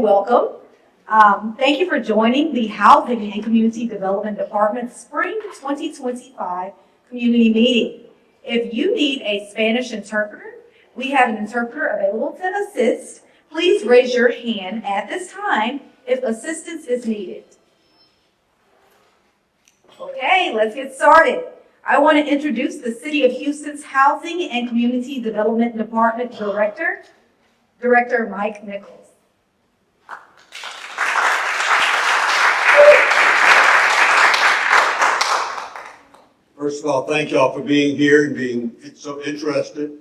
welcome. Thank you for joining the Housing and Community Development Department Spring 2025 Community Meeting. If you need a Spanish interpreter, we have an interpreter available to assist. Please raise your hand at this time if assistance is needed. Okay, let's get started. I want to introduce the City of Houston's Housing and Community Development Department Director, Director Mike Nichols. First of all, thank y'all for being here and being so interested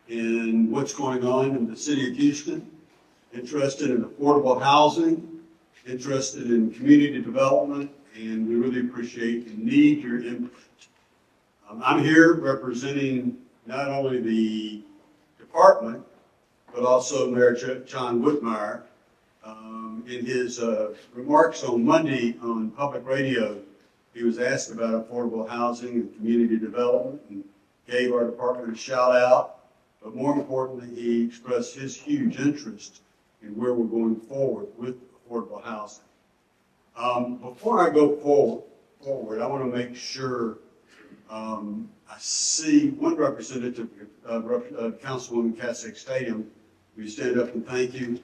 in what's going on in the City of Houston, interested in affordable housing, interested in community development, and we really appreciate and need your input. I'm here representing not only the department, but also Mayor John Whitmire. In his remarks on Monday on public radio, he was asked about affordable housing and community development and gave our department a shout out. But more importantly, he expressed his huge interest in where we're going forward with affordable housing. Before I go forward, I want to make sure I see one representative of Councilwoman Kasich Stadium. Will you stand up and thank you?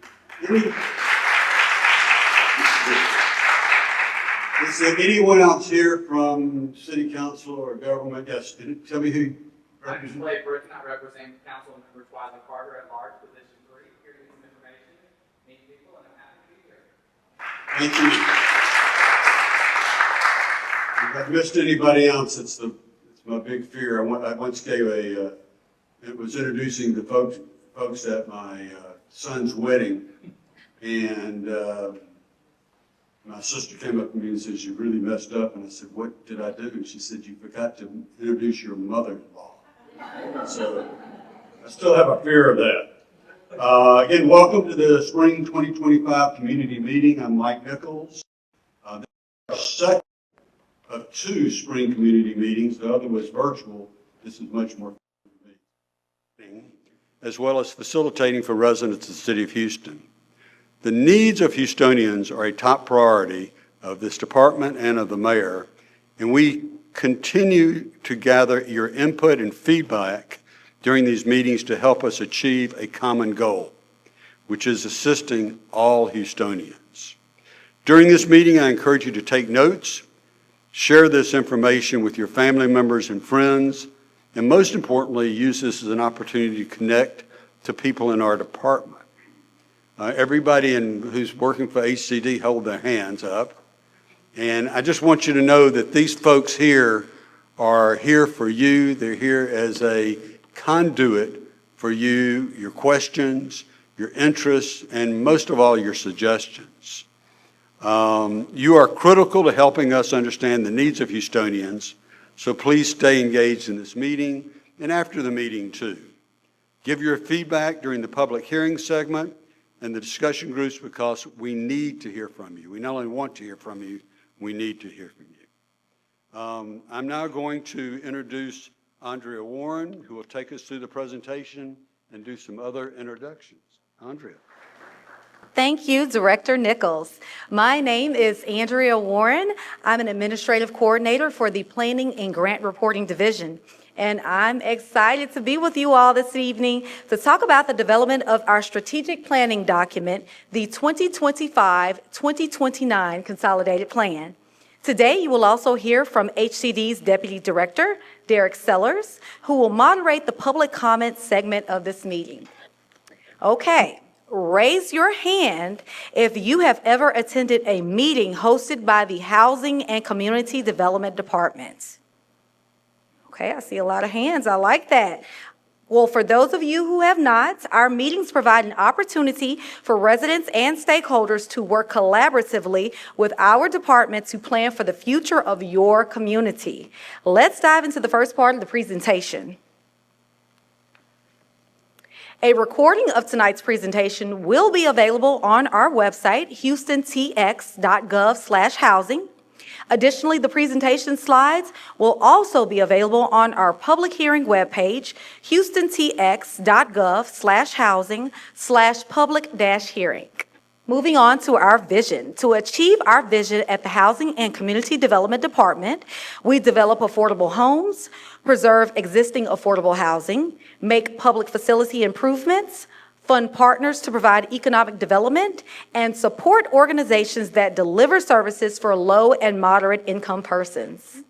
Is there anyone else here from City Council or government? Yes, tell me who. I'm Blake Britton. I represent Council Members Wiley Carter at large, Position 3. Here to get some information, meet people, and I'm happy to be here. Thank you. If I've missed anybody else, it's my big fear. I once gave it was introducing the folks at my son's wedding, and my sister came up to me and said, "You really messed up." And I said, "What did I do?" And she said, "You forgot to introduce your mother-in-law." So I still have a fear of that. Again, welcome to the Spring 2025 Community Meeting. I'm Mike Nichols. This is our second of two spring community meetings. The other was virtual. This is much more fun for me. As well as facilitating for residents of the City of Houston. The needs of Houstonians are a top priority of this department and of the mayor, and we continue to gather your input and feedback during these meetings to help us achieve a common goal, which is assisting all Houstonians. During this meeting, I encourage you to take notes, share this information with your family members and friends, and most importantly, use this as an opportunity to connect to people in our department. Everybody who's working for HCD, hold their hands up. And I just want you to know that these folks here are here for you. They're here as a conduit for you, your questions, your interests, and most of all, your suggestions. You are critical to helping us understand the needs of Houstonians, so please stay engaged in this meeting and after the meeting too. Give your feedback during the public hearing segment and the discussion groups because we need to hear from you. We not only want to hear from you, we need to hear from you. I'm now going to introduce Andrea Warren, who will take us through the presentation and do some other introductions. Andrea. Thank you, Director Nichols. My name is Andrea Warren. I'm an administrative coordinator for the Planning and Grant Reporting Division. And I'm excited to be with you all this evening to talk about the development of our strategic planning document, the 2025-2029 Consolidated Plan. Today, you will also hear from HCD's Deputy Director, Derek Sellers, who will moderate the public comment segment of this meeting. Okay, raise your hand if you have ever attended a meeting hosted by the Housing and Community Development Department. Okay, I see a lot of hands. I like that. Well, for those of you who have not, our meetings provide an opportunity for residents and stakeholders to work collaboratively with our department to plan for the future of your community. Let's dive into the first part of the presentation. A recording of tonight's presentation will be available on our website, houstontx.gov/housing. Additionally, the presentation slides will also be available on our public hearing webpage, houstontx.gov/housing/public-hearing. Moving on to our vision. To achieve our vision at the Housing and Community Development Department, we develop affordable homes, preserve existing affordable housing, make public facility improvements, fund partners to provide economic development, and support organizations that deliver services for low and moderate income persons.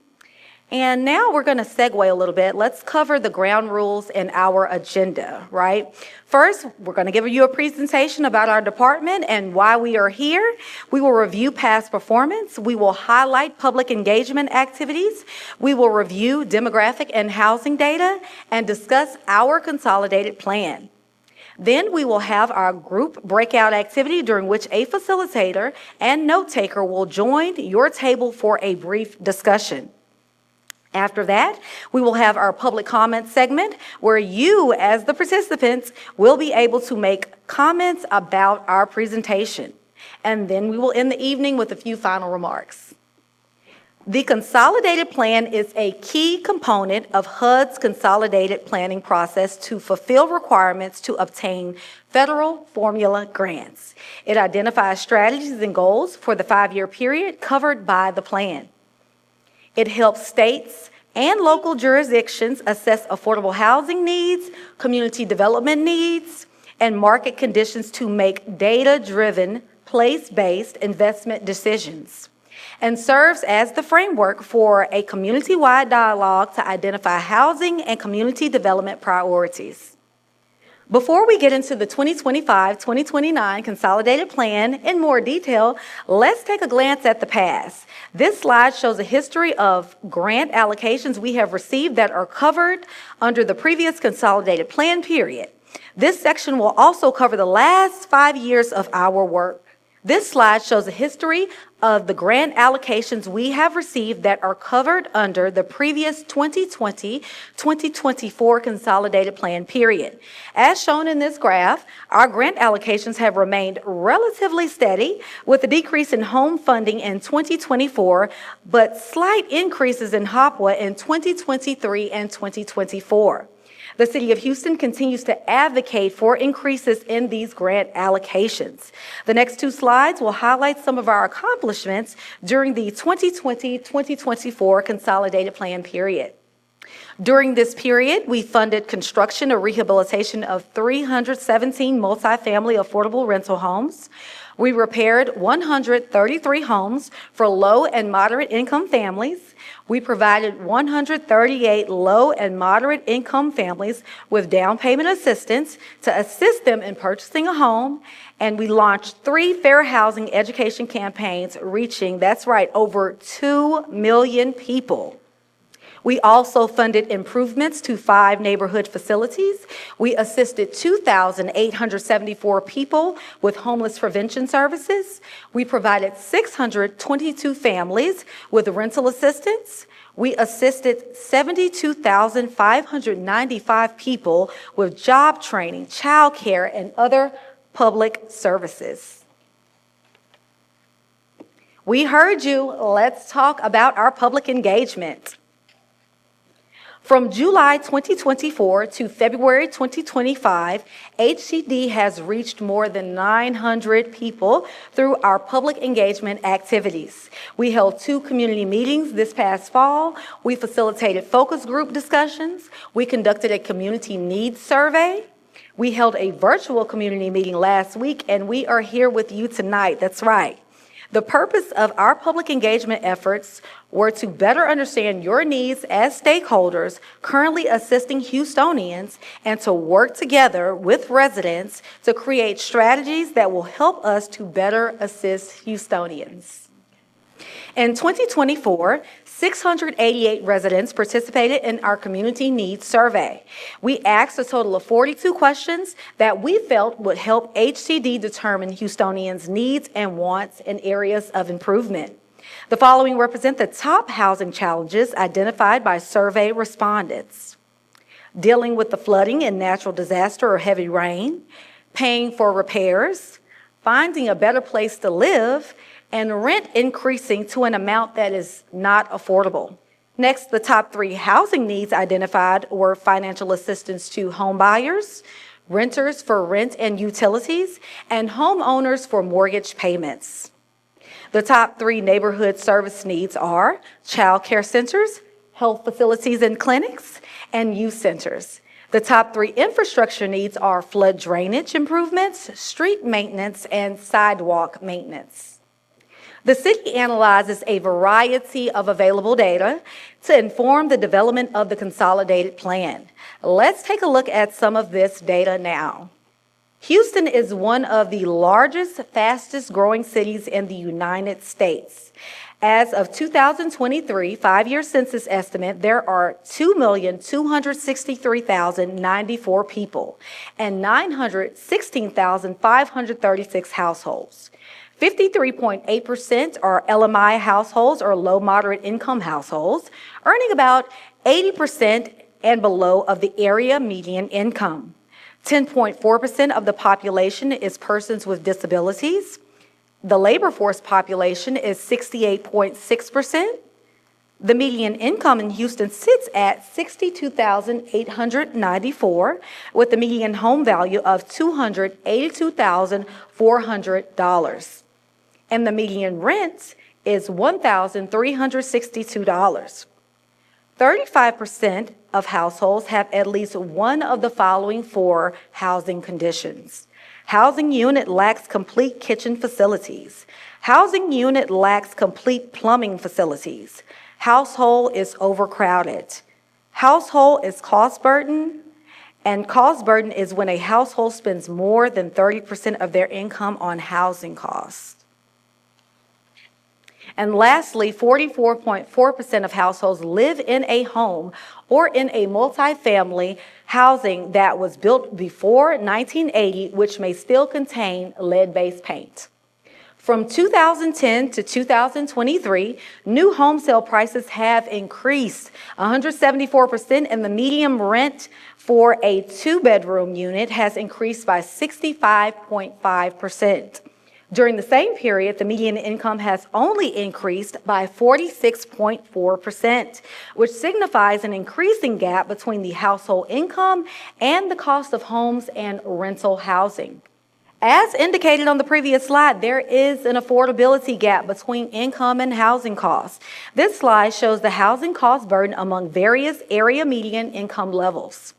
And now we're going to segue a little bit. Let's cover the ground rules in our agenda, right? First, we're going to give you a presentation about our department and why we are here. We will review past performance. We will highlight public engagement activities. We will review demographic and housing data and discuss our consolidated plan. Then we will have our group breakout activity during which a facilitator and note taker will join your table for a brief discussion. After that, we will have our public comment segment where you, as the participants, will be able to make comments about our presentation. And then we will end the evening with a few final remarks. The Consolidated Plan is a key component of HUD's consolidated planning process to fulfill requirements to obtain federal formula grants. It identifies strategies and goals for the 5-year period covered by the plan. It helps states and local jurisdictions assess affordable housing needs, community development needs, and market conditions to make data-driven, place-based investment decisions, and serves as the framework for a community-wide dialogue to identify housing and community development priorities. Before we get into the 2025-2029 Consolidated Plan in more detail, let's take a glance at the past. This slide shows a history of grant allocations we have received that are covered under the previous Consolidated Plan period. This section will also cover the last 5 years of our work. This slide shows a history of the grant allocations we have received that are covered under the previous 2020-2024 Consolidated Plan period. As shown in this graph, our grant allocations have remained relatively steady with a decrease in home funding in 2024, but slight increases in HOPWA in 2023 and 2024. The City of Houston continues to advocate for increases in these grant allocations. The next 2 slides will highlight some of our accomplishments during the 2020-2024 Consolidated Plan period. During this period, we funded construction or rehabilitation of 317 multifamily affordable rental homes. We repaired 133 homes for low and moderate income families. We provided 138 low and moderate income families with down payment assistance to assist them in purchasing a home. And we launched 3 fair housing education campaigns reaching, that's right, over 2 million people. We also funded improvements to 5 neighborhood facilities. We assisted 2,874 people with homeless prevention services. We provided 622 families with rental assistance. We assisted 72,595 people with job training, childcare, and other public services. We heard you. Let's talk about our public engagement. From July 2024 to February 2025, HCD has reached more than 900 people through our public engagement activities. We held 2 community meetings this past fall. We facilitated focus group discussions. We conducted a community needs survey. We held a virtual community meeting last week, and we are here with you tonight. That's right. The purpose of our public engagement efforts were to better understand your needs as stakeholders currently assisting Houstonians and to work together with residents to create strategies that will help us to better assist Houstonians. In 2024, 688 residents participated in our community needs survey. We asked a total of 42 questions that we felt would help HCD determine Houstonians' needs and wants in areas of improvement. The following represent the top housing challenges identified by survey respondents: dealing with the flooding and natural disaster or heavy rain, paying for repairs, finding a better place to live, and rent increasing to an amount that is not affordable. Next, the top 3 housing needs identified were financial assistance to home buyers, renters for rent and utilities, and homeowners for mortgage payments. The top 3 neighborhood service needs are child care centers, health facilities and clinics, and youth centers. The top 3 infrastructure needs are flood drainage improvements, street maintenance, and sidewalk maintenance. The city analyzes a variety of available data to inform the development of the Consolidated Plan. Let's take a look at some of this data now. Houston is one of the largest, fastest growing cities in the United States. As of 2023 5-year census estimate, there are 2,263,094 people and 916,536 households. 53.8% are LMI households or low moderate income households, earning about 80% and below of the area median income. 10.4% of the population is persons with disabilities. The labor force population is 68.6%. The median income in Houston sits at $62,894 with a median home value of $282,400. And the median rent is $1,362. 35% of households have at least one of the following 4 housing conditions. Housing unit lacks complete kitchen facilities. Housing unit lacks complete plumbing facilities. Household is overcrowded. Household is cost burden, and cost burden is when a household spends more than 30% of their income on housing costs. And lastly, 44.4% of households live in a home or in a multifamily housing that was built before 1980, which may still contain lead-based paint. From 2010 to 2023, new home sale prices have increased 174%, and the median rent for a 2-bedroom unit has increased by 65.5%. During the same period, the median income has only increased by 46.4%, which signifies an increasing gap between the household income and the cost of homes and rental housing. As indicated on the previous slide, there is an affordability gap between income and housing costs. This slide shows the housing cost burden among various area median income levels.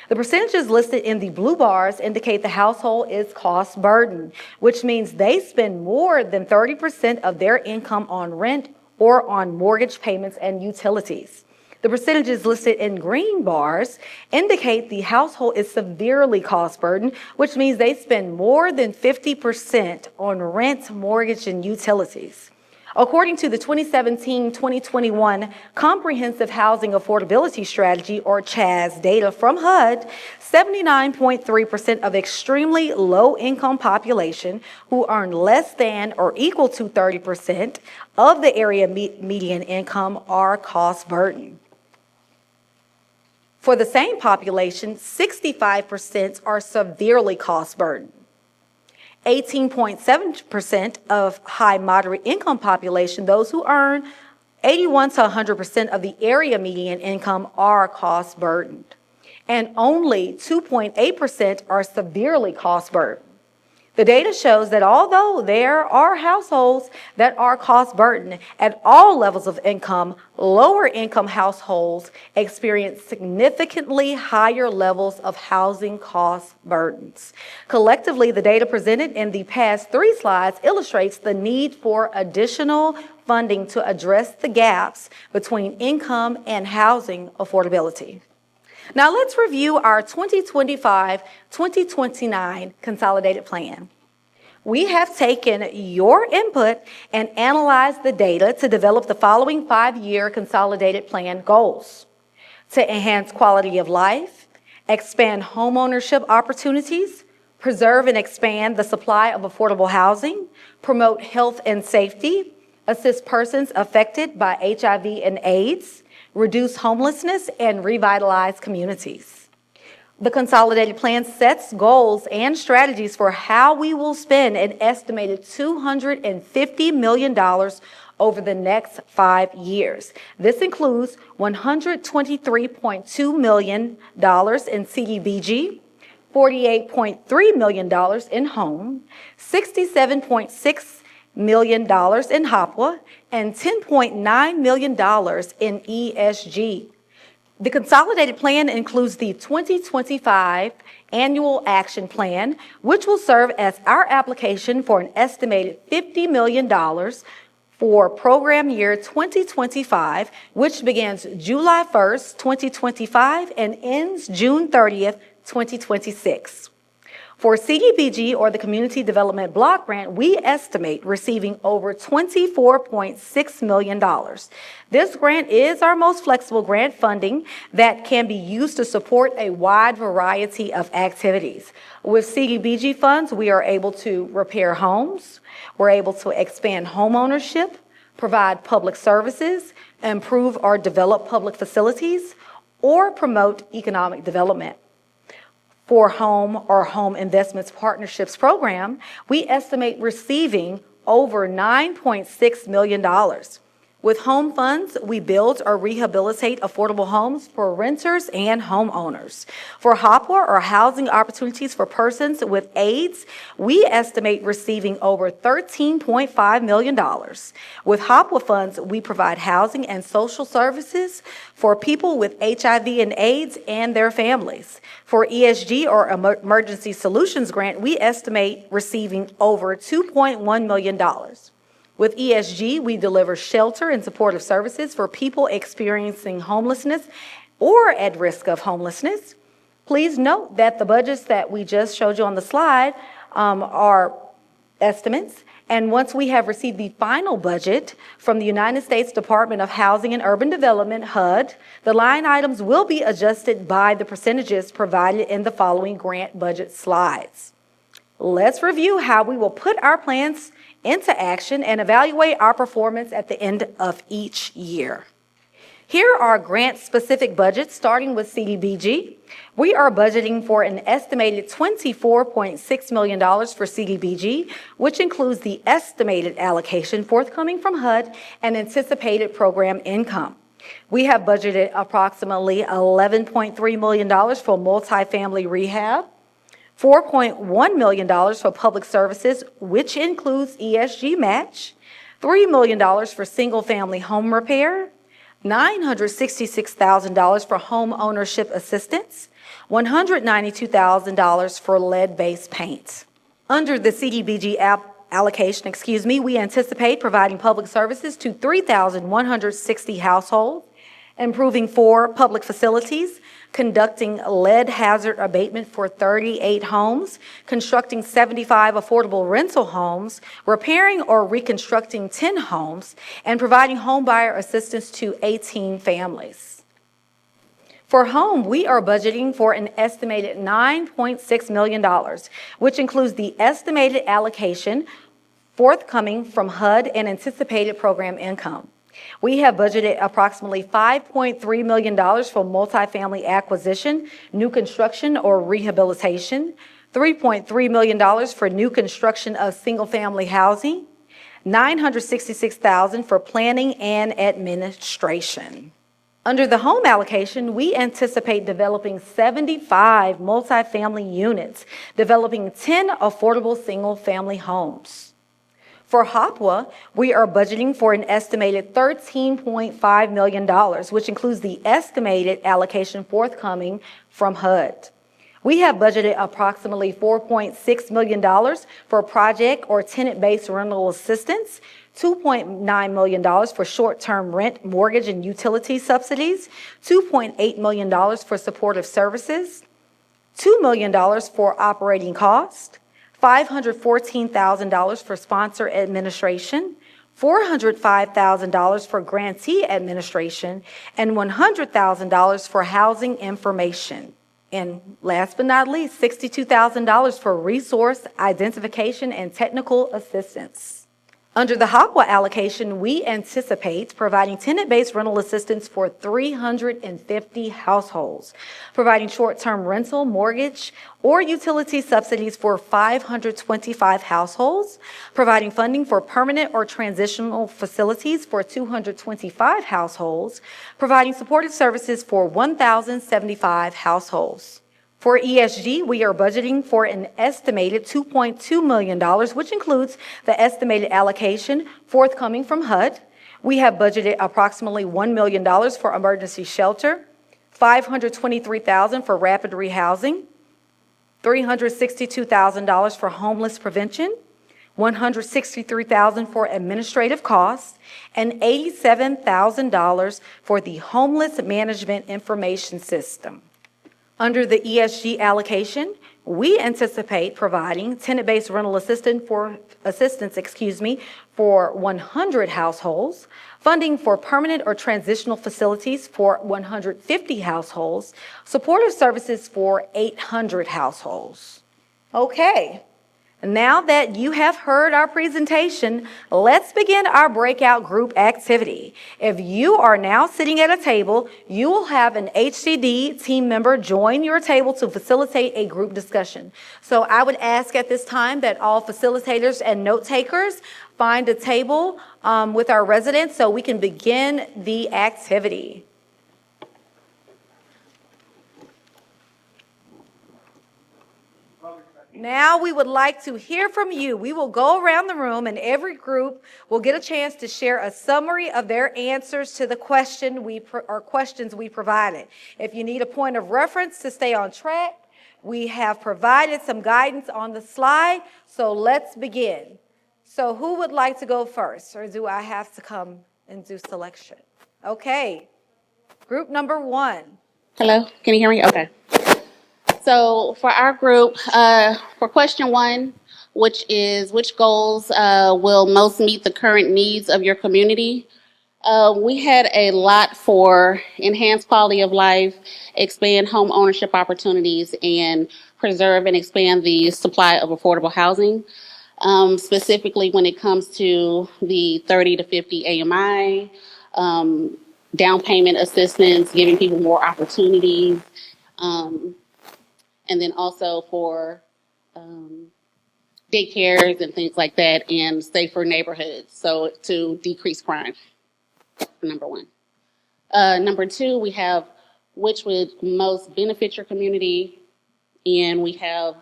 The percentages listed in the blue bars indicate the household is cost burden, which means they spend more than 30% of their income on rent or on mortgage payments and utilities. The percentages listed in green bars indicate the household is severely cost burdened, which means they spend more than 50% on rent, mortgage, and utilities. According to the 2017-2021 Comprehensive Housing Affordability Strategy, or CHAS, data from HUD, 79.3% of extremely low-income population who earn less than or equal to 30% of the area median income are cost burdened. For the same population, 65% are severely cost burdened. 18.7% of high moderate income population, those who earn 81 to 100% of the area median income, are cost burdened. And only 2.8% are severely cost burdened. The data shows that although there are households that are cost burdened at all levels of income, lower income households experience significantly higher levels of housing cost burdens. Collectively, the data presented in the past 3 slides illustrates the need for additional funding to address the gaps between income and housing affordability. Now let's review our 2025-2029 Consolidated Plan. We have taken your input and analyzed the data to develop the following 5-year Consolidated Plan goals: to enhance quality of life, expand homeownership opportunities, preserve and expand the supply of affordable housing, promote health and safety, assist persons affected by HIV and AIDS, reduce homelessness, and revitalize communities. The Consolidated Plan sets goals and strategies for how we will spend an estimated $250 million over the next 5 years. This includes $123.2 million in CDBG, $48.3 million in home, $67.6 million in HOPWA, and $10.9 million in ESG. The Consolidated Plan includes the 2025 Annual Action Plan, which will serve as our application for an estimated $50 million for program year 2025, which begins July 1st, 2025, and ends June 30th, 2026. For CDBG, or the Community Development Block Grant, we estimate receiving over $24.6 million. This grant is our most flexible grant funding that can be used to support a wide variety of activities. With CDBG funds, we are able to repair homes, we're able to expand home ownership, provide public services, improve or develop public facilities, or promote economic development. For Home or Home Investments Partnerships Program, we estimate receiving over $9.6 million. With home funds, we build or rehabilitate affordable homes for renters and homeowners. For HOPWA, or Housing Opportunities for Persons with AIDS, we estimate receiving over $13.5 million. With HOPWA funds, we provide housing and social services for people with HIV and AIDS and their families. For ESG, or Emergency Solutions Grant, we estimate receiving over $2.1 million. With ESG, we deliver shelter and supportive services for people experiencing homelessness or at risk of homelessness. Please note that the budgets that we just showed you on the slide are estimates, and once we have received the final budget from the United States Department of Housing and Urban Development, HUD, the line items will be adjusted by the percentages provided in the following grant budget slides. Let's review how we will put our plans into action and evaluate our performance at the end of each year. Here are grant-specific budgets, starting with CDBG. We are budgeting for an estimated $24.6 million for CDBG, which includes the estimated allocation forthcoming from HUD and anticipated program income. We have budgeted approximately $11.3 million for multifamily rehab, $4.1 million for public services, which includes ESG match, $3 million for single-family home repair, $966,000 for home ownership assistance, $192,000 for lead-based paint. Under the CDBG allocation, we anticipate providing public services to 3,160 households, improving 4 public facilities, conducting lead hazard abatement for 38 homes, constructing 75 affordable rental homes, repairing or reconstructing 10 homes, and providing home buyer assistance to 18 families. For home, we are budgeting for an estimated $9.6 million, which includes the estimated allocation forthcoming from HUD and anticipated program income. We have budgeted approximately $5.3 million for multifamily acquisition, new construction, or rehabilitation, $3.3 million for new construction of single-family housing, $966,000 for planning and administration. Under the home allocation, we anticipate developing 75 multifamily units, developing 10 affordable single-family homes. For HOPWA, we are budgeting for an estimated $13.5 million, which includes the estimated allocation forthcoming from HUD. We have budgeted approximately $4.6 million for project or tenant-based rental assistance, $2.9 million for short-term rent, mortgage, and utility subsidies, $2.8 million for supportive services, $2 million for operating costs, $514,000 for sponsor administration, $405,000 for grantee administration, and $100,000 for housing information. And last but not least, $62,000 for resource identification and technical assistance. Under the HOPWA allocation, we anticipate providing tenant-based rental assistance for 350 households, providing short-term rental, mortgage, or utility subsidies for 525 households, providing funding for permanent or transitional facilities for 225 households, providing supportive services for 1,075 households. For ESG, we are budgeting for an estimated $2.2 million, which includes the estimated allocation forthcoming from HUD. We have budgeted approximately $1 million for emergency shelter, $523,000 for rapid rehousing, $362,000 for homeless prevention, $163,000 for administrative costs, and $87,000 for the homeless management information system. Under the ESG allocation, we anticipate providing tenant-based rental assistance for 100 households, funding for permanent or transitional facilities for 150 households, supportive services for 800 households. Okay. Now that you have heard our presentation, let's begin our breakout group activity. If you are now sitting at a table, you will have an HCD team member join your table to facilitate a group discussion. So I would ask at this time that all facilitators and note takers find a table with our residents so we can begin the activity. Now we would like to hear from you. We will go around the room and every group will get a chance to share a summary of their answers to the questions we provided. If you need a point of reference to stay on track, we have provided some guidance on the slide, so let's begin. So who would like to go first, or do I have to come and do selection? Okay, group number 1. Hello, can you hear me? Okay. So for our group, for question 1, which goals will most meet the current needs of your community? We had a lot for enhanced quality of life, expand home ownership opportunities, and preserve and expand the supply of affordable housing. Specifically when it comes to the 30 to 50 AMI, down payment assistance, giving people more opportunities, and then also for daycares and things like that, and safer neighborhoods, so to decrease crime, number 1. Number 2, we have which would most benefit your community, and we have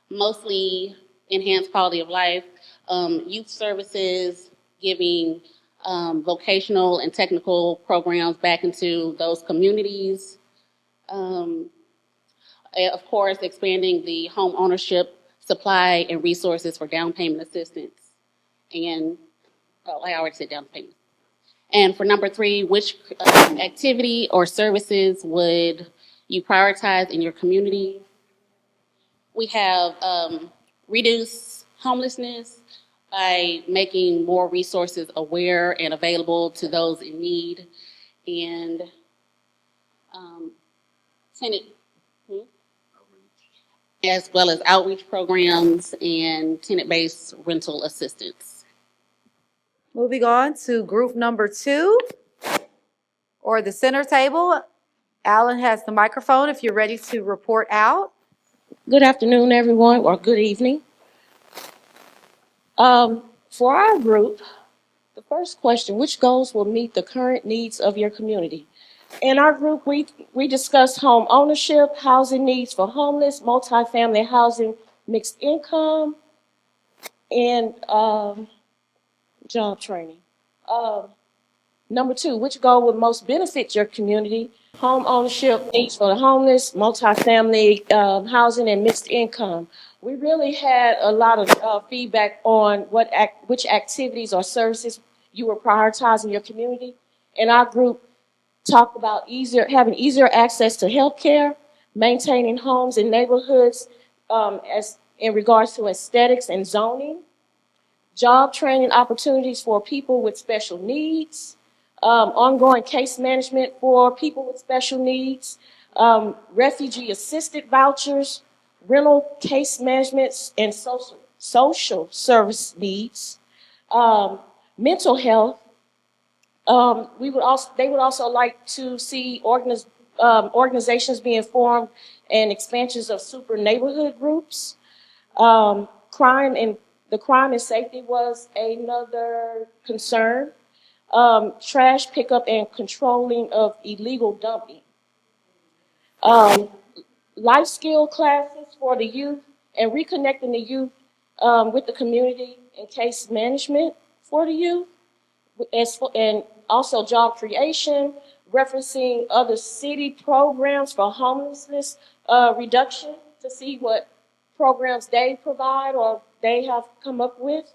mostly enhanced quality of life, youth services, giving vocational and technical programs back into those communities. Of course, expanding the home ownership supply and resources for down payment assistance. And, I already said down payment. And for number 3, which activity or services would you prioritize in your community? We have reduce homelessness by making more resources aware and available to those in need, and tenant, as well as outreach programs and tenant-based rental assistance. Moving on to group number 2, or the center table. Alan has the microphone if you're ready to report out. Good afternoon, everyone, or good evening. For our group, the first question, which goals will meet the current needs of your community? In our group, we discussed home ownership, housing needs for homeless, multifamily housing, mixed income, and job training. Number 2, which goal would most benefit your community? Home ownership needs for the homeless, multifamily housing, and mixed income. We really had a lot of feedback on which activities or services you were prioritizing in your community. And our group talked about having easier access to health care, maintaining homes and neighborhoods as in regards to aesthetics and zoning, job training opportunities for people with special needs, ongoing case management for people with special needs, refugee assisted vouchers, rental case management and social service needs, mental health. They would also like to see organizations being formed and expansions of super neighborhood groups. Crime and safety was another concern. Trash pickup and controlling of illegal dumping. life skill classes for the youth and reconnecting the youth with the community and case management for the youth, and also job creation, referencing other city programs for homelessness reduction to see what programs they provide or they have come up with.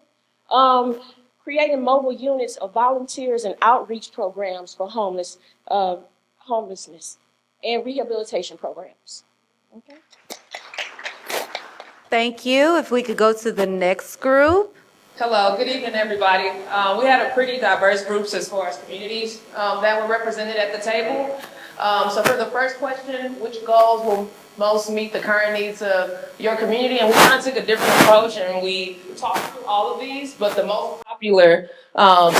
Um, Creating mobile units of volunteers and outreach programs for homelessness and rehabilitation programs. Okay. Thank you. If we could go to the next group. Hello, good evening, everybody. We had a pretty diverse groups as far as communities that were represented at the table. So for the first question, which goals will most meet the current needs of your community? And we kind of took a different approach and we talked through all of these, but the most popular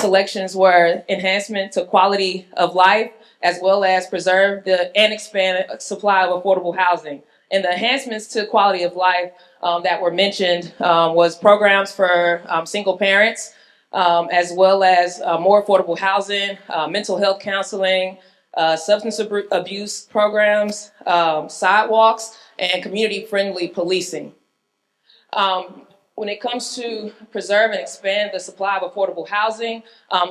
selections were enhancement to quality of life, as well as preserve and expand supply of affordable housing. And the enhancements to quality of life that were mentioned was programs for single parents, as well as more affordable housing, mental health counseling, substance abuse programs, sidewalks, and community-friendly policing. When it comes to preserve and expand the supply of affordable housing,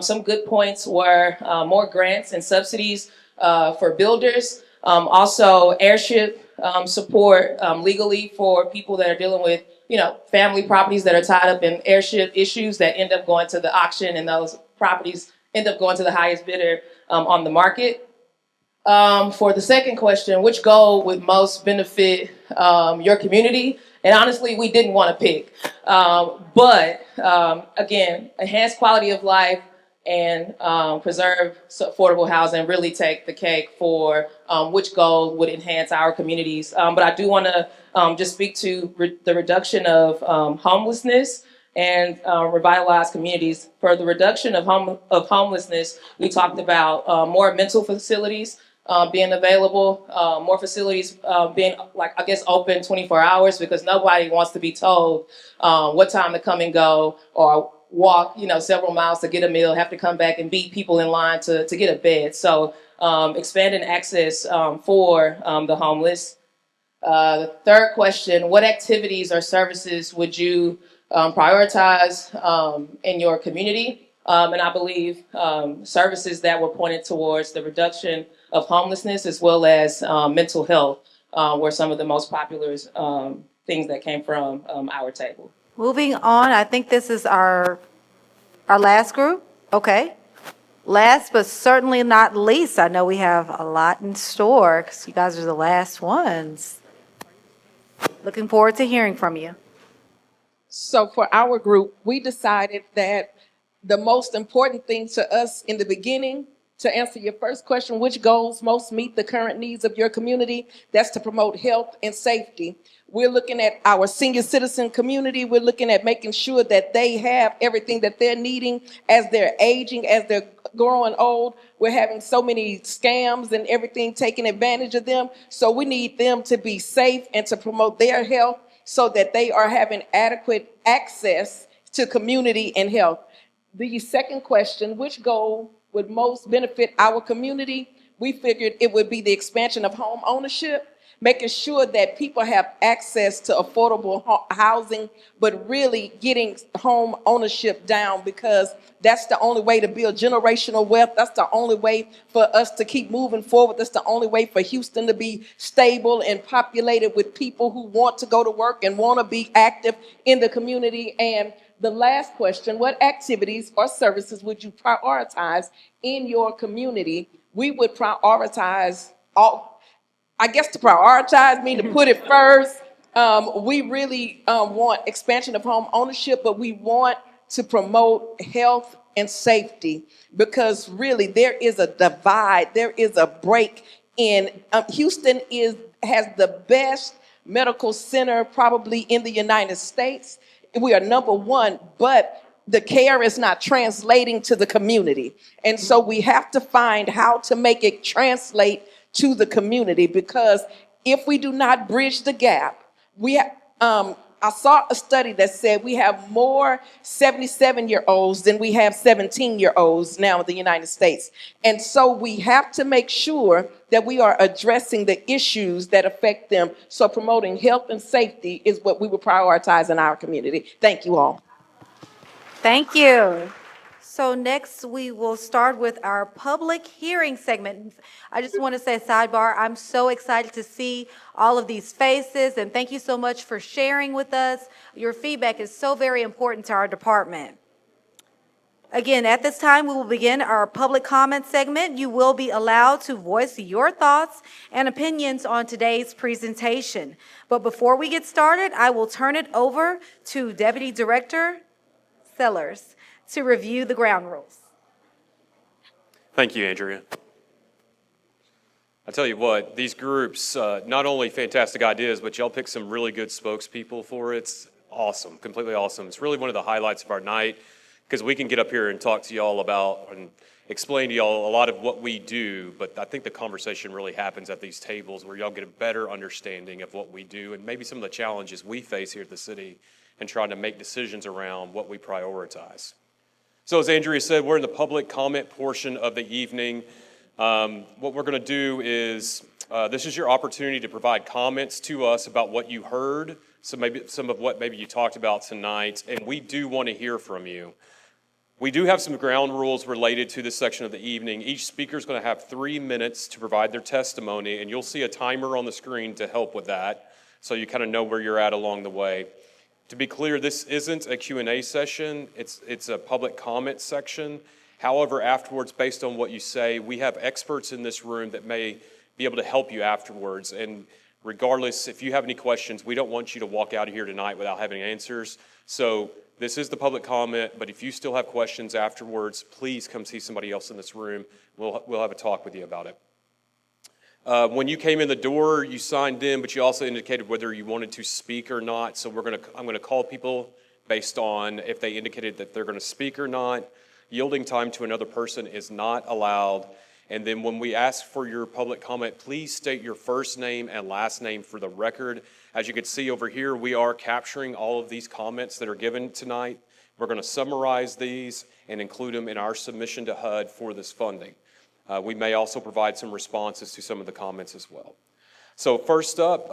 some good points were more grants and subsidies for builders, also airship support legally for people that are dealing with, family properties that are tied up in airship issues that end up going to the auction, and those properties end up going to the highest bidder on the market. For the second question, which goal would most benefit your community? And honestly, we didn't want to pick. But again, enhance quality of life and preserve affordable housing really take the cake for which goal would enhance our communities. But I do want to just speak to the reduction of homelessness and revitalize communities. For the reduction of homelessness, we talked about more mental facilities being available, more facilities being open 24 hours, because nobody wants to be told what time to come and go or walk, several miles to get a meal, have to come back and beat people in line to get a bed. So expanding access for the homeless. The third question, what activities or services would you prioritize in your community? And I believe services that were pointed towards the reduction of homelessness as well as mental health were some of the most popular things that came from our table. Moving on, I think this is our last group. Okay. Last but certainly not least, I know we have a lot in store because you guys are the last ones. Looking forward to hearing from you. So for our group, we decided that the most important thing to us in the beginning, to answer your first question, which goals most meet the current needs of your community, that's to promote health and safety. We're looking at our senior citizen community. We're looking at making sure that they have everything that they're needing as they're aging, as they're growing old. We're having so many scams and everything taking advantage of them. So we need them to be safe and to promote their health so that they are having adequate access to community and health. The second question, which goal would most benefit our community? We figured it would be the expansion of home ownership, making sure that people have access to affordable housing, but really getting home ownership down, because that's the only way to build generational wealth. That's the only way for us to keep moving forward. That's the only way for Houston to be stable and populated with people who want to go to work and want to be active in the community. And the last question, what activities or services would you prioritize in your community? We would prioritize to prioritize means to put it first. We really want expansion of home ownership, but we want to promote health and safety, because really there is a divide, there is a break in Houston has the best medical center probably in the United States. We are number one, but the care is not translating to the community. And so we have to find how to make it translate to the community, because if we do not bridge the gap, I saw a study that said we have more 77-year-olds than we have 17-year-olds now in the United States. And so we have to make sure that we are addressing the issues that affect them. So promoting health and safety is what we will prioritize in our community. Thank you all. Thank you. So next, we will start with our public hearing segment. I just want to say sidebar, I'm so excited to see all of these faces, and thank you so much for sharing with us. Your feedback is so very important to our department. Again, at this time, we will begin our public comment segment. You will be allowed to voice your thoughts and opinions on today's presentation. But before we get started, I will turn it over to Deputy Director Sellers to review the ground rules. Thank you, Andrea. I tell you what, these groups, not only fantastic ideas, but y'all picked some really good spokespeople for it. It's awesome, completely awesome. It's really one of the highlights of our night because we can get up here and talk to y'all about and explain to y'all a lot of what we do, but I think the conversation really happens at these tables where y'all get a better understanding of what we do and maybe some of the challenges we face here at the city and trying to make decisions around what we prioritize. So as Andrea said, we're in the public comment portion of the evening. What we're going to do is, this is your opportunity to provide comments to us about what you heard, so maybe some of what maybe you talked about tonight, and we do want to hear from you. We do have some ground rules related to this section of the evening. Each speaker is going to have 3 minutes to provide their testimony, and you'll see a timer on the screen to help with that, so you kind of know where you're at along the way. To be clear, this isn't a Q&A session. It's a public comment section. However, afterwards, based on what you say, we have experts in this room that may be able to help you afterwards. And regardless, if you have any questions, we don't want you to walk out of here tonight without having answers. So this is the public comment, but if you still have questions afterwards, please come see somebody else in this room. We'll have a talk with you about it. When you came in the door, you signed in, but you also indicated whether you wanted to speak or not. So I'm going to call people based on if they indicated that they're going to speak or not. Yielding time to another person is not allowed. And then when we ask for your public comment, please state your first name and last name for the record. As you can see over here, we are capturing all of these comments that are given tonight. We're going to summarize these and include them in our submission to HUD for this funding. We may also provide some responses to some of the comments as well. So first up,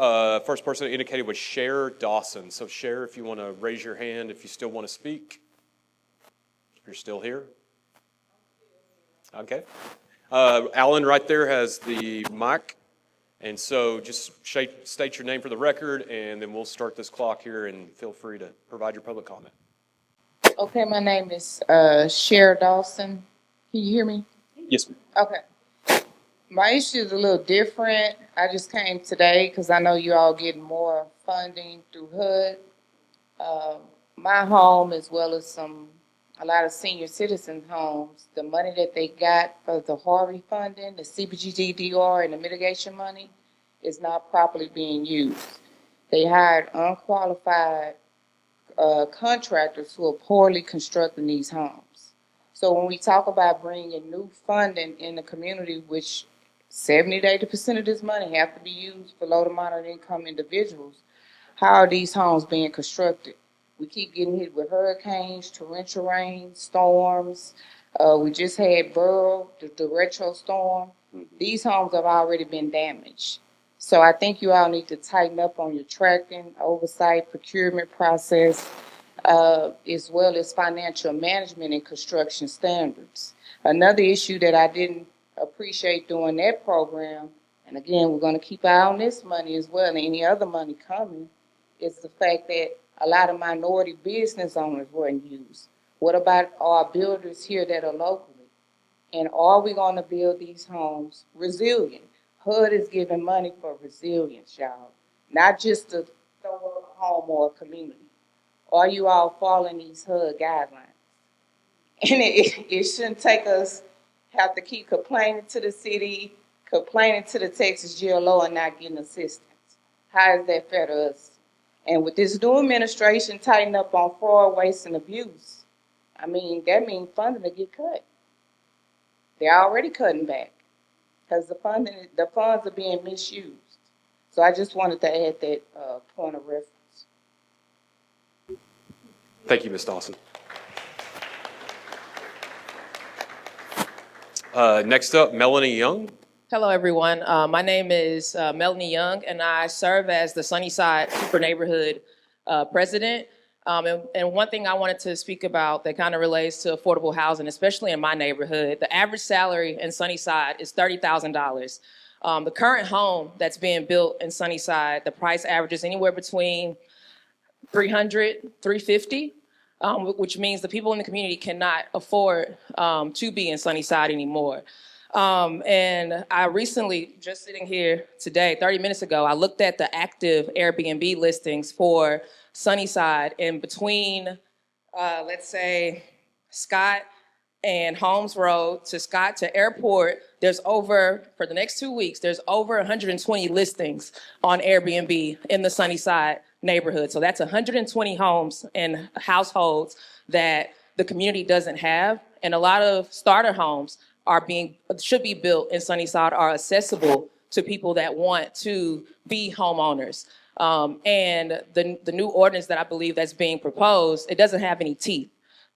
first person indicated was Cher Dawson. So Cher, if you want to raise your hand if you still want to speak. You're still here? Okay. Alan right there has the mic. And so just state your name for the record, and then we'll start this clock here, and feel free to provide your public comment. Okay, my name is Cher Dawson. Can you hear me? Yes, ma'am. Okay. My issue is a little different. I just came today because I know you all getting more funding through HUD. My home, as well as a lot of senior citizen homes, the money that they got for the Harvey funding, the CBGDR, and the mitigation money is not properly being used. They hired unqualified contractors who are poorly constructing these homes. So when we talk about bringing new funding in the community, which 70 to 80% of this money have to be used for low to moderate income individuals, how are these homes being constructed? We keep getting hit with hurricanes, torrential rain, storms. We just had Burrow, the retro storm. These homes have already been damaged. So I think you all need to tighten up on your tracking, oversight, procurement process, as well as financial management and construction standards. Another issue that I didn't appreciate during that program, and again, we're going to keep an eye on this money as well and any other money coming, is the fact that a lot of minority business owners weren't used. What about our builders here that are locally? And are we going to build these homes resilient? HUD is giving money for resilience, y'all, not just to throw up a home or a community. Are you all following these HUD guidelines? And it shouldn't take us have to keep complaining to the city, complaining to the Texas GLO and not getting assistance. How is that fair to us? And with this new administration tightening up on fraud, waste, and abuse, I mean, that means funding to get cut. They're already cutting back because the funds are being misused. So I just wanted to add that point of reference. Thank you, Ms. Dawson. Next up, Melanie Young. Hello, everyone. My name is Melanie Young, and I serve as the Sunnyside Super Neighborhood President. And one thing I wanted to speak about that kind of relates to affordable housing, especially in my neighborhood, the average salary in Sunnyside is $30,000. The current home that's being built in Sunnyside, the price averages anywhere between $300, $350, which means the people in the community cannot afford to be in Sunnyside anymore. And I recently, just sitting here today, 30 minutes ago, I looked at the active Airbnb listings for Sunnyside, and between, let's say, Scott and Holmes Road to Scott to Airport, for the next 2 weeks, there's over 120 listings on Airbnb in the Sunnyside neighborhood. So that's 120 homes and households that the community doesn't have. And a lot of starter homes should be built in Sunnyside, are accessible to people that want to be homeowners. And the new ordinance that I believe that's being proposed, it doesn't have any teeth.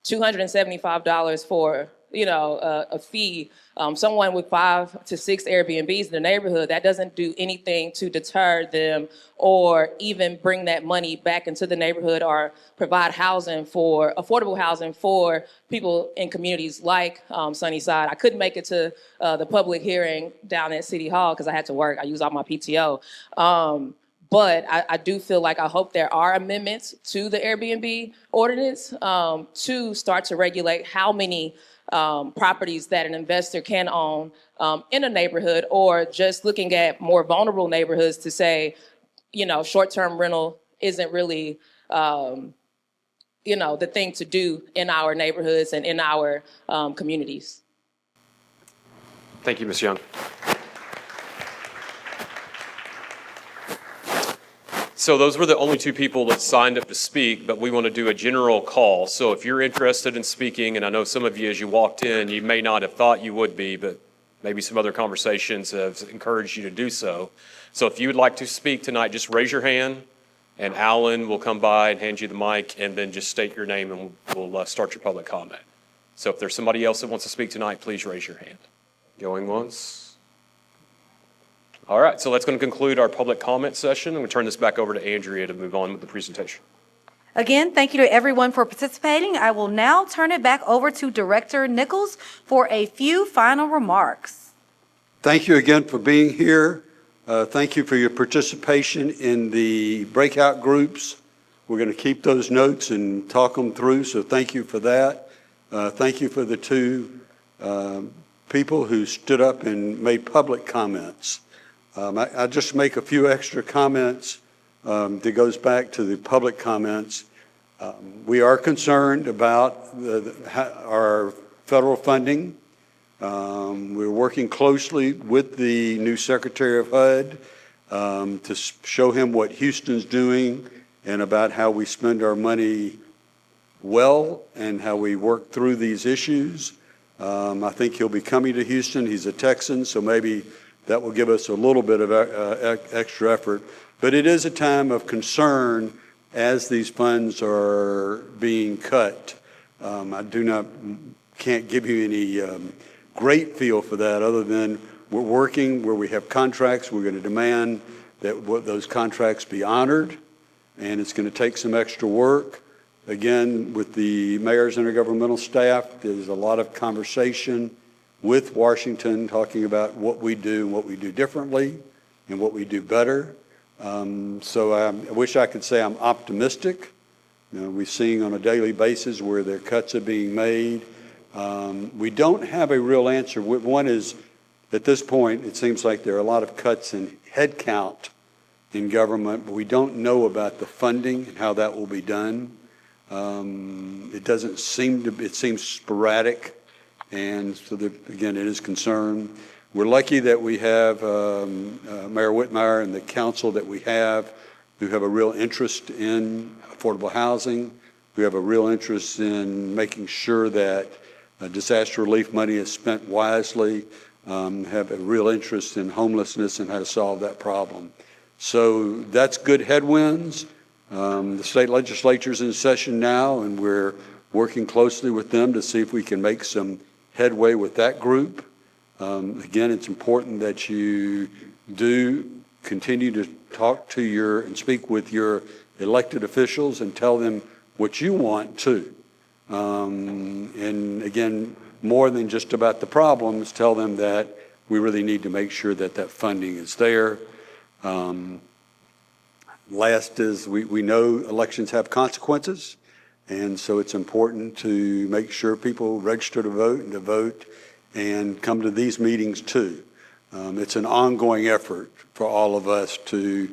$275 for, a fee. Someone with 5 to 6 Airbnbs in the neighborhood, that doesn't do anything to deter them or even bring that money back into the neighborhood or provide affordable housing for people in communities like Sunnyside. I couldn't make it to the public hearing down at City Hall because I had to work. I used all my PTO. But I do feel like I hope there are amendments to the Airbnb ordinance to start to regulate how many properties that an investor can own in a neighborhood, or just looking at more vulnerable neighborhoods to say, short-term rental isn't really, the thing to do in our neighborhoods and in our communities. Thank you, Ms. Young. So those were the only 2 people that signed up to speak, but we want to do a general call. So if you're interested in speaking, and I know some of you as you walked in, you may not have thought you would be, but maybe some other conversations have encouraged you to do so. So if you would like to speak tonight, just raise your hand, and Alan will come by and hand you the mic, and then just state your name, and we'll start your public comment. So if there's somebody else that wants to speak tonight, please raise your hand. Going once. All right, so that's going to conclude our public comment session, and we'll turn this back over to Andrea to move on with the presentation. Again, thank you to everyone for participating. I will now turn it back over to Director Nichols for a few final remarks. Thank you again for being here. Thank you for your participation in the breakout groups. We're going to keep those notes and talk them through, so thank you for that. Thank you for the 2 people who stood up and made public comments. I'll just make a few extra comments that goes back to the public comments. We are concerned about our federal funding. We're working closely with the new Secretary of HUD to show him what Houston's doing and about how we spend our money well and how we work through these issues. I think he'll be coming to Houston. He's a Texan, so maybe that will give us a little bit of extra effort. But it is a time of concern as these funds are being cut. I can't give you any great feel for that other than we're working where we have contracts. We're going to demand that those contracts be honored, and it's going to take some extra work. Again, with the mayor's intergovernmental staff, there's a lot of conversation with Washington talking about what we do and what we do differently and what we do better. So I wish I could say I'm optimistic. We're seeing on a daily basis where their cuts are being made. We don't have a real answer. One is, at this point, it seems like there are a lot of cuts in headcount in government, but we don't know about the funding and how that will be done. It seems sporadic. And so, again, it is concern. We're lucky that we have Mayor Whitmire and the council that we have who have a real interest in affordable housing, who have a real interest in making sure that disaster relief money is spent wisely, have a real interest in homelessness and how to solve that problem. So that's good headwinds. The state legislature's in session now, and we're working closely with them to see if we can make some headway with that group. Again, it's important that you do continue to talk to and speak with your elected officials and tell them what you want too. And again, more than just about the problems, tell them that we really need to make sure that that funding is there. Last is we know elections have consequences, and so it's important to make sure people register to vote and come to these meetings too. It's an ongoing effort for all of us to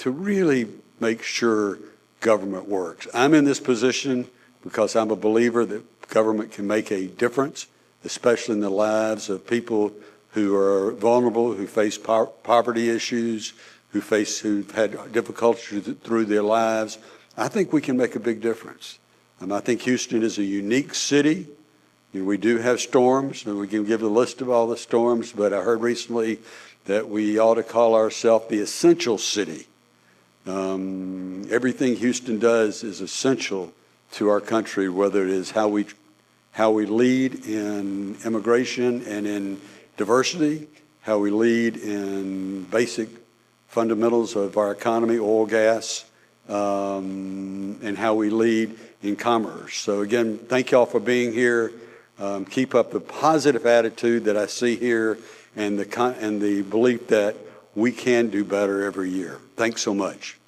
really make sure government works. I'm in this position because I'm a believer that government can make a difference, especially in the lives of people who are vulnerable, who face poverty issues, who've had difficulties through their lives. I think we can make a big difference. I think Houston is a unique city. We do have storms, and we can give a list of all the storms, but I heard recently that we ought to call ourselves the essential city. Everything Houston does is essential to our country, whether it is how we lead in immigration and in diversity, how we lead in basic fundamentals of our economy, oil, gas, and how we lead in commerce. So again, thank y'all for being here. Keep up the positive attitude that I see here and the belief that we can do better every year. Thanks so much.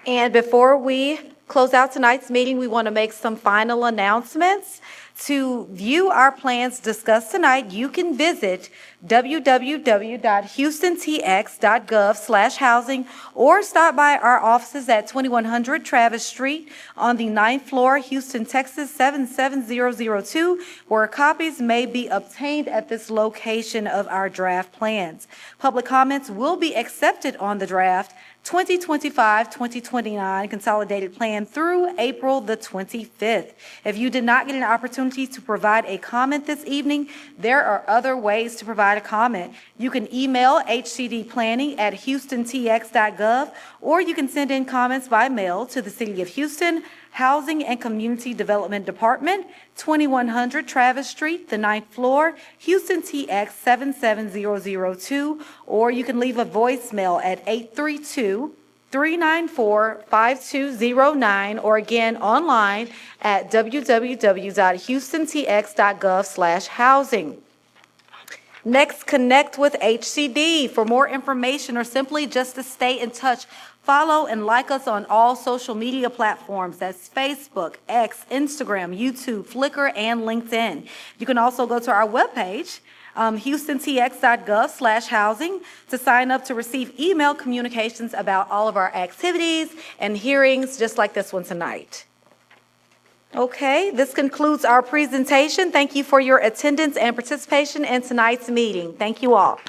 And before we close out tonight's meeting, we want to make some final announcements. To view our plans discussed tonight, you can visit www.houstontx.gov/housing or stop by our offices at 2100 Travis Street on the 9th floor, Houston, Texas 77002, where copies may be obtained at this location of our draft plans. Public comments will be accepted on the draft 2025-2029 Consolidated Plan through April the 25th. If you did not get an opportunity to provide a comment this evening, there are other ways to provide a comment. You can email hcdplanning@houstontx.gov, or you can send in comments by mail to the City of Houston Housing and Community Development Department, 2100 Travis Street, the 9th floor, Houston, TX 77002, or you can leave a voicemail at 832-394-5209, or again online at www.houstontx.gov/housing. Next, connect with HCD. For more information or simply just to stay in touch, follow and like us on all social media platforms. That's Facebook, X, Instagram, YouTube, Flickr, and LinkedIn. You can also go to our webpage, houstontx.gov/housing, to sign up to receive email communications about all of our activities and hearings, just like this one tonight. Okay, this concludes our presentation. Thank you for your attendance and participation in tonight's meeting. Thank you all.